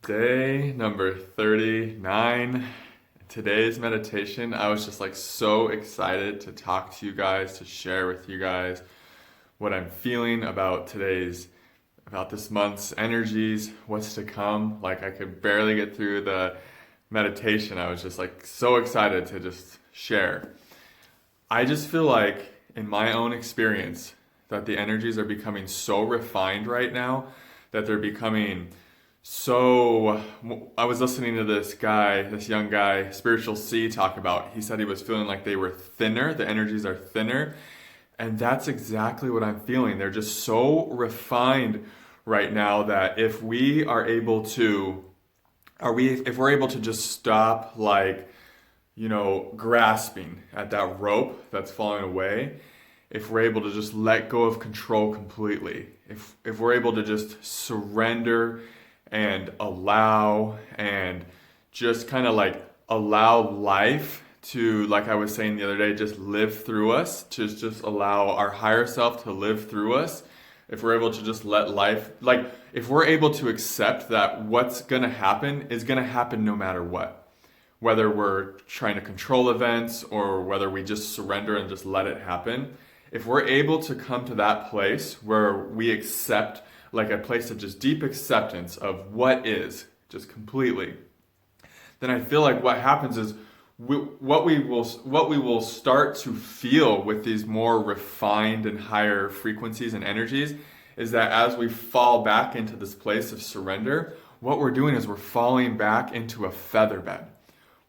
Day number 39. Today's meditation, I was just like so excited to talk to you guys, to share with you guys what I'm feeling about this month's energies, what's to come. Like I could barely get through the meditation. I was just like so excited to just share. I just feel like in my own experience that the energies are becoming so refined right now that they're becoming so. I was listening to this young guy, Spiritual C, talk about. He said he was feeling like they were thinner, the energies are thinner, and that's exactly what I'm feeling. They're just so refined right now that if we're able to just stop grasping at that rope that's falling away, if we're able to just let go of control completely, if we're able to just surrender and allow and just kind of like allow life to, like I was saying the other day, just live through us, to just allow our higher self to live through us. If we're able to just let life, like if we're able to accept that what's going to happen is going to happen no matter what, whether we're trying to control events or whether we just surrender and just let it happen. If we're able to come to that place where we accept, like a place of just deep acceptance of what is, just completely, then I feel like what happens is what we will start to feel with these more refined and higher frequencies and energies is that as we fall back into this place of surrender, what we're doing is we're falling back into a feather bed.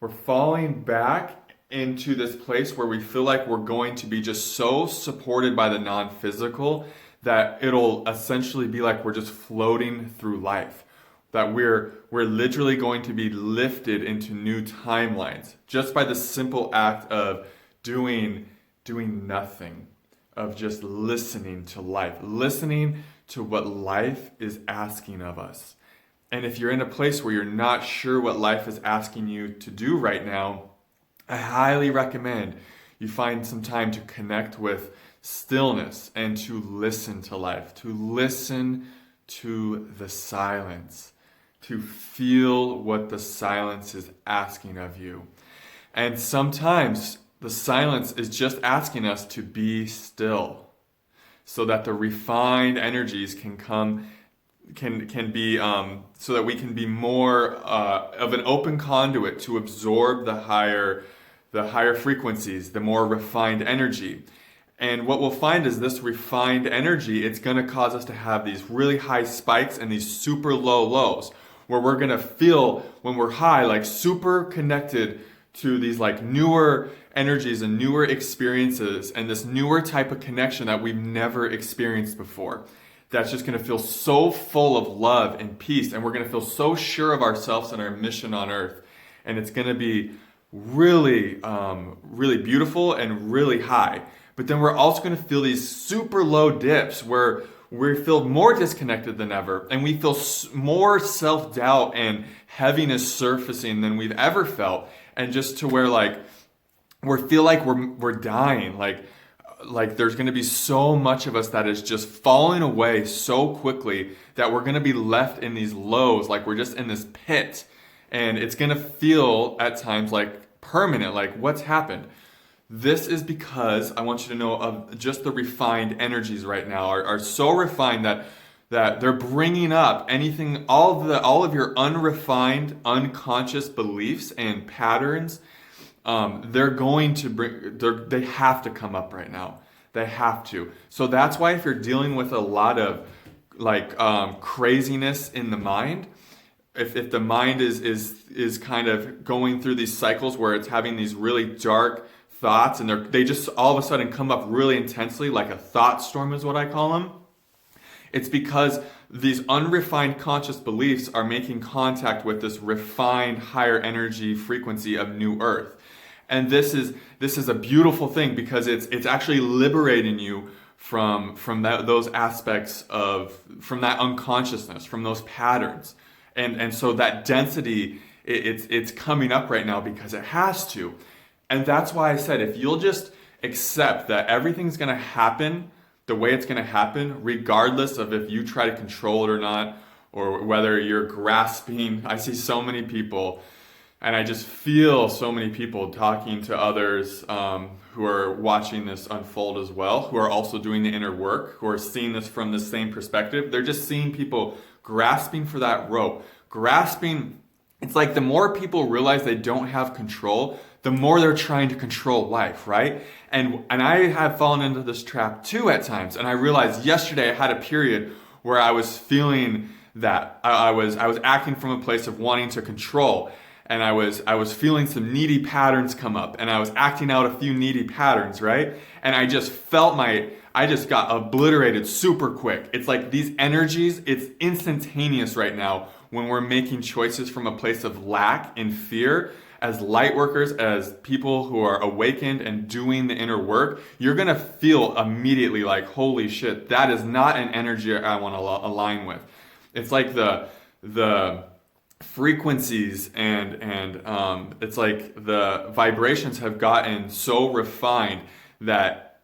We're falling back into this place where we feel like we're going to be just so supported by the non-physical that it'll essentially be like we're just floating through life. That we're literally going to be lifted into new timelines just by the simple act of doing nothing, of just listening to life, listening to what life is asking of us. And if you're in a place where you're not sure what life is asking you to do right now, I highly recommend you find some time to connect with stillness and to listen to life, to listen to the silence, to feel what the silence is asking of you. And sometimes the silence is just asking us to be still so that the refined energies can come, can be, so that we can be more of an open conduit to absorb the higher frequencies, the more refined energy. And what we'll find is this refined energy, it's going to cause us to have these really high spikes and these super low lows, where we're going to feel when we're high like super connected to these like newer energies and newer experiences and this newer type of connection that we've never experienced before. That's just going to feel so full of love and peace, and we're going to feel so sure of ourselves and our mission on earth. And it's going to be really, really beautiful and really high. But then we're also going to feel these super low dips where we feel more disconnected than ever, and we feel more self-doubt and heaviness surfacing than we've ever felt, and just to where like we feel like we're dying, like there's going to be so much of us that is just falling away so quickly that we're going to be left in these lows, like we're just in this pit, and it's going to feel at times like permanent, like what's happened. This is because I want you to know of just the refined energies right now are so refined that they're bringing up anything, all of your unrefined, unconscious beliefs and patterns. They have to come up right now. They have to. So that's why if you're dealing with a lot of craziness in the mind, if the mind is kind of going through these cycles where it's having these really dark thoughts and they just all of a sudden come up really intensely, like a thought storm is what I call them. It's because these unrefined conscious beliefs are making contact with this refined higher energy frequency of new earth. And this is a beautiful thing because it's actually liberating you from those aspects from that unconsciousness, from those patterns. And so that density, it's coming up right now because it has to. And that's why I said, if you'll just accept that everything's going to happen the way it's going to happen, regardless of if you try to control it or not, or whether you're grasping. I see so many people, and I just feel so many people talking to others who are watching this unfold as well, who are also doing the inner work, who are seeing this from the same perspective. They're just seeing people grasping for that rope, grasping. It's like the more people realize they don't have control, the more they're trying to control life, right? And I have fallen into this trap too at times. And I realized yesterday I had a period where I was feeling that I was acting from a place of wanting to control. And I was feeling some needy patterns come up, and I was acting out a few needy patterns, right? And I just felt I just got obliterated super quick. It's like these energies, it's instantaneous right now when we're making choices from a place of lack and fear. As light workers, as people who are awakened and doing the inner work, you're going to feel immediately like, holy shit, that is not an energy I want to align with. It's like the frequencies and it's like the vibrations have gotten so refined that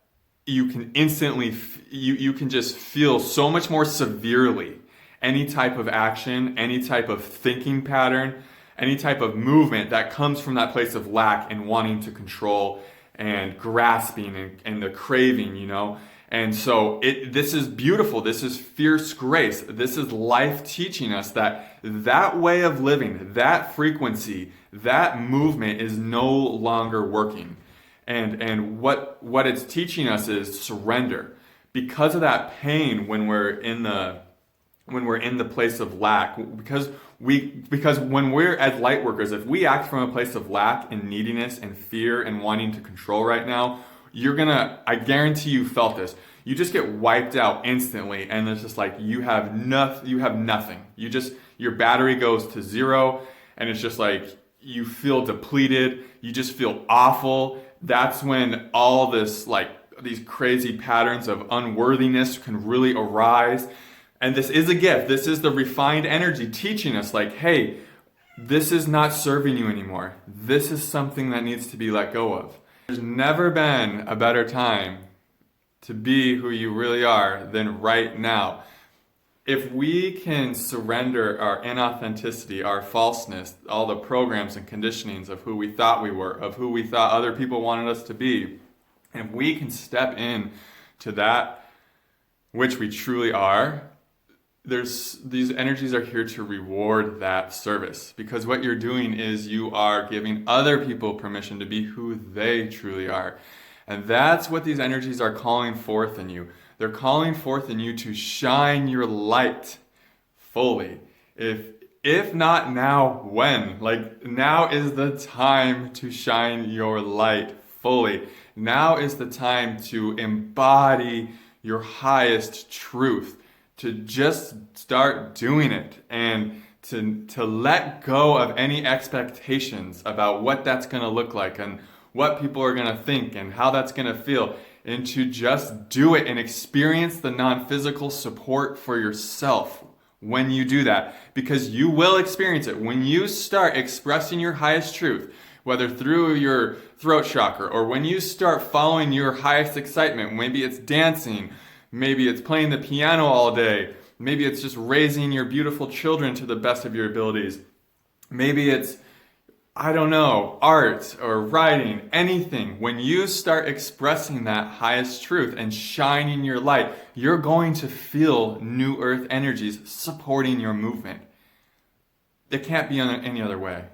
you can instantly you can just feel so much more severely any type of action, any type of thinking pattern, any type of movement that comes from that place of lack and wanting to control and grasping and the craving, you know. And so this is beautiful. This is fierce grace. This is life teaching us that way of living, that frequency, that movement is no longer working. And what it's teaching us is surrender. Because of that pain when we're in the place of lack, because when we're as light workers, if we act from a place of lack and neediness and fear and wanting to control right now, I guarantee you felt this. You just get wiped out instantly, and it's just like you have nothing. Your battery goes to zero, and it's just like you feel depleted. You just feel awful. That's when all this, like, these crazy patterns of unworthiness can really arise. And this is a gift. This is the refined energy teaching us, like, hey, this is not serving you anymore. This is something that needs to be let go of. There's never been a better time to be who you really are than right now. If we can surrender our inauthenticity, our falseness, all the programs and conditionings of who we thought we were, of who we thought other people wanted us to be, and if we can step in to that which we truly are, these energies are here to reward that service, because what you're doing is you are giving other people permission to be who they truly are. And that's what these energies are calling forth in you. They're calling forth in you to shine your light fully. If not now, when? Like, now is the time to shine your light fully. Now is the time to embody your highest truth, to just start doing it, and to let go of any expectations about what that's going to look like and what people are going to think and how that's going to feel, and to just do it and experience the non-physical support for yourself when you do that, because you will experience it. When you start expressing your highest truth, whether through your throat chakra or when you start following your highest excitement, maybe it's dancing, maybe it's playing the piano all day, maybe it's just raising your beautiful children to the best of your abilities, maybe it's, I don't know, art or writing, anything. When you start expressing that highest truth and shining your light, you're going to feel new earth energies supporting your movement. It can't be any other way.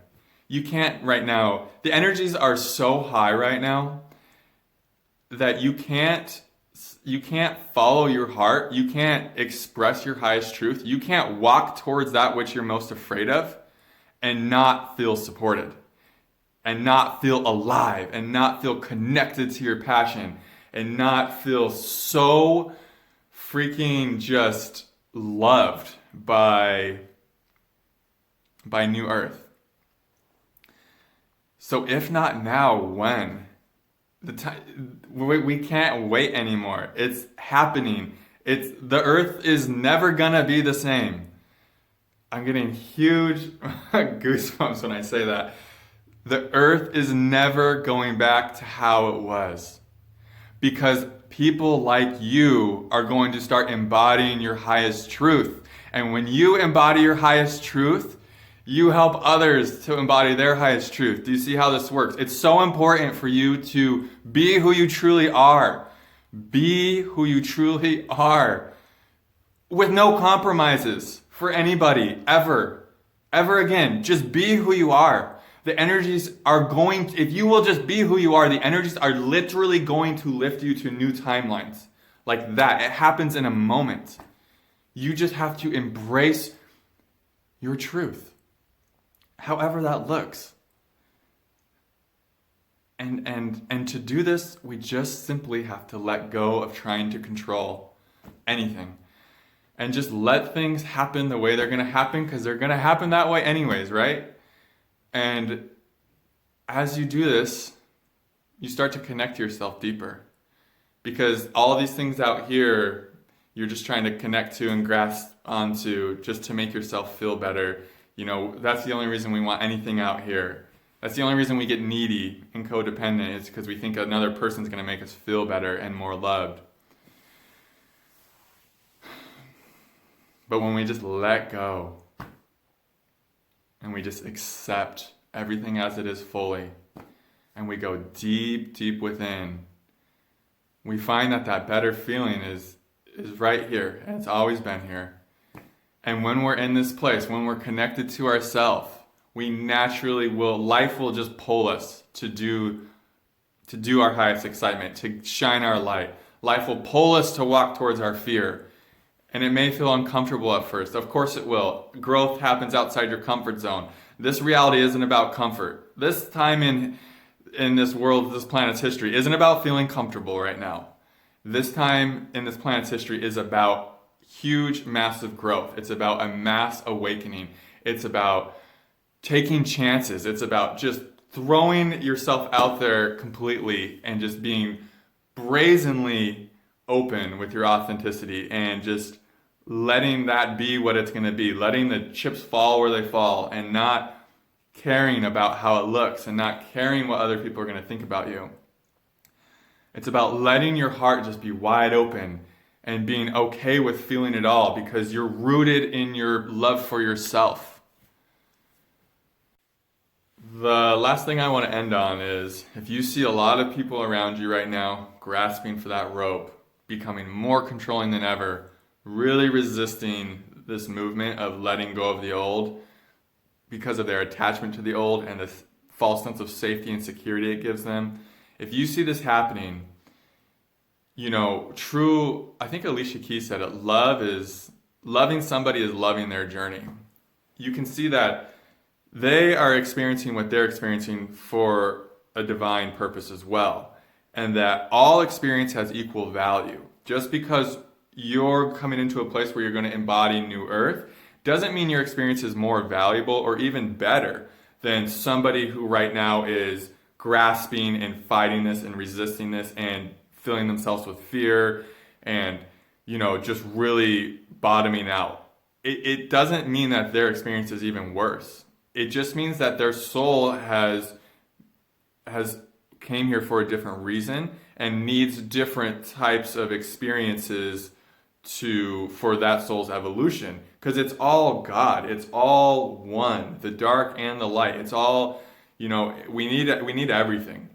You can't right now. The energies are so high right now that you can't follow your heart. You can't express your highest truth. You can't walk towards that which you're most afraid of and not feel supported, and not feel alive, and not feel connected to your passion, and not feel so freaking just loved by New Earth. So if not now, when? We can't wait anymore. It's happening. The Earth is never gonna be the same. I'm getting huge goosebumps when I say that. The Earth is never going back to how it was, because people like you are going to start embodying your highest truth And when you embody your highest truth, you help others to embody their highest truth. Do you see how this works? It's so important for you to be who you truly are. Be who you truly are. With no compromises for anybody, ever. Ever again. Just be who you are. The energies are going, if you will just be who you are, the energies are literally going to lift you to new timelines. Like that. It happens in a moment. You just have to embrace your truth. However that looks. And to do this, we just simply have to let go of trying to control anything. And just let things happen the way they're going to happen, because they're going to happen that way anyways, right? And as you do this, you start to connect yourself deeper. Because all of these things out here, you're just trying to connect to and grasp onto just to make yourself feel better. You know, that's the only reason we want anything out here. That's the only reason we get needy and codependent, is because we think another person's going to make us feel better and more loved. But when we just let go and we just accept everything as it is fully, and we go deep, deep within, we find that that better feeling is right here, and it's always been here. And when we're in this place, when we're connected to ourselves, we naturally will, life will just pull us to do our highest excitement, to shine our light. Life will pull us to walk towards our fear. And it may feel uncomfortable at first. Of course it will. Growth happens outside your comfort zone. This reality isn't about comfort. This time in this world, this planet's history, isn't about feeling comfortable right now. This time in this planet's history is about huge, massive growth. It's about a mass awakening. It's about taking chances. It's about just throwing yourself out there completely and just being brazenly open with your authenticity and just letting that be what it's going to be, letting the chips fall where they fall, and not caring about how it looks and not caring what other people are going to think about you. It's about letting your heart just be wide open and being okay with feeling it all, because you're rooted in your love for yourself. The last thing I want to end on is, if you see a lot of people around you right now grasping for that rope, becoming more controlling than ever, really resisting this movement of letting go of the old because of their attachment to the old and this false sense of safety and security it gives them. If you see this happening, you know, I think Alicia Keys said it, loving somebody is loving their journey. You can see that they are experiencing what they're experiencing for a divine purpose as well. And that all experience has equal value. Just because you're coming into a place where you're going to embody new earth doesn't mean your experience is more valuable or even better than somebody who right now is grasping and fighting this and resisting this and filling themselves with fear and, you know, just really bottoming out. It doesn't mean that their experience is even worse. It just means that their soul has came here for a different reason and needs different types of experiences for that soul's evolution, because it's all God. It's all one, the dark and the light. It's all, you know, we need everything.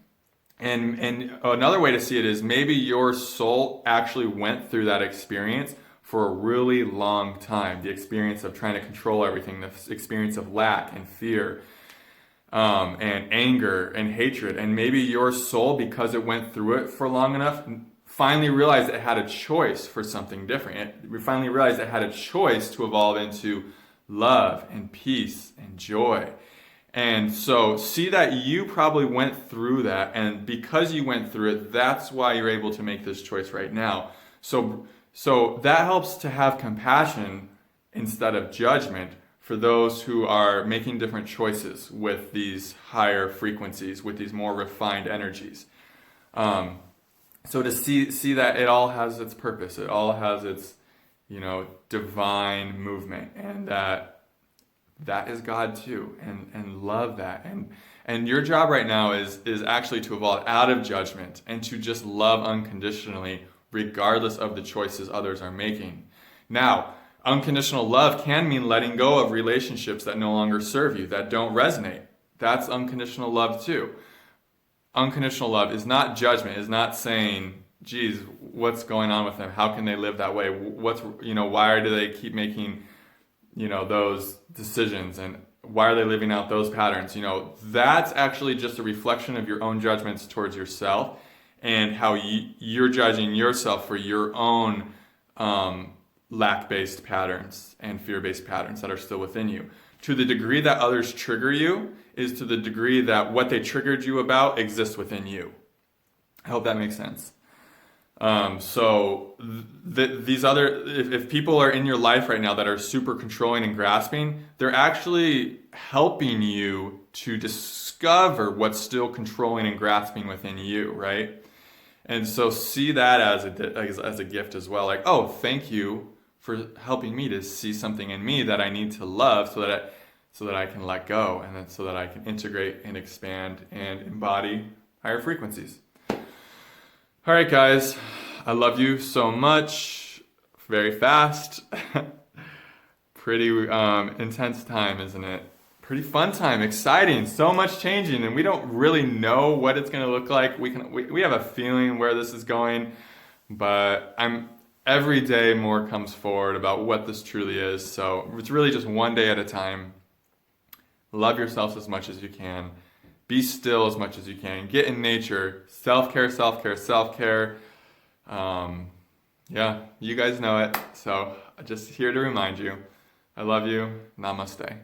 And another way to see it is maybe your soul actually went through that experience for a really long time. The experience of trying to control everything, the experience of lack and fear, and anger and hatred. And maybe your soul, because it went through it for long enough, finally realized it had a choice for something different. We finally realized it had a choice to evolve into love and peace and joy. And so see that you probably went through that, and because you went through it, that's why you're able to make this choice right now. So that helps to have compassion instead of judgment for those who are making different choices with these higher frequencies, with these more refined energies. So to see that it all has its purpose, it all has its, you know, divine movement, and that is God too, and love that. And your job right now is actually to evolve out of judgment and to just love unconditionally, regardless of the choices others are making. Now, Unconditional love can mean letting go of relationships that no longer serve you, that don't resonate. That's unconditional love too. Unconditional love is not judgment, is not saying, geez, what's going on with them? How can they live that way? Why do they keep making, those decisions, and why are they living out those patterns? That's actually just a reflection of your own judgments towards yourself and how you're judging yourself for your own lack-based patterns and fear-based patterns that are still within you. To the degree that others trigger you is to the degree that what they triggered you about exists within you. I hope that makes sense. If people are in your life right now that are super controlling and grasping, they're actually helping you to discover what's still controlling and grasping within you, right? And so see that as a gift as well. Like, oh, thank you for helping me to see something in me that I need to love so that I can let go, and then so that I can integrate and expand and embody higher frequencies. All right, guys, I love you so much. Very fast. Pretty intense time, isn't it? Pretty fun time, exciting, so much changing, and we don't really know what it's going to look like. We have a feeling where this is going, but every day more comes forward about what this truly is. So it's really just one day at a time. Love yourselves as much as you can. Be still as much as you can. Get in nature. Self-care, self-care, self-care. You guys know it. So I'm just here to remind you. I love you. Namaste.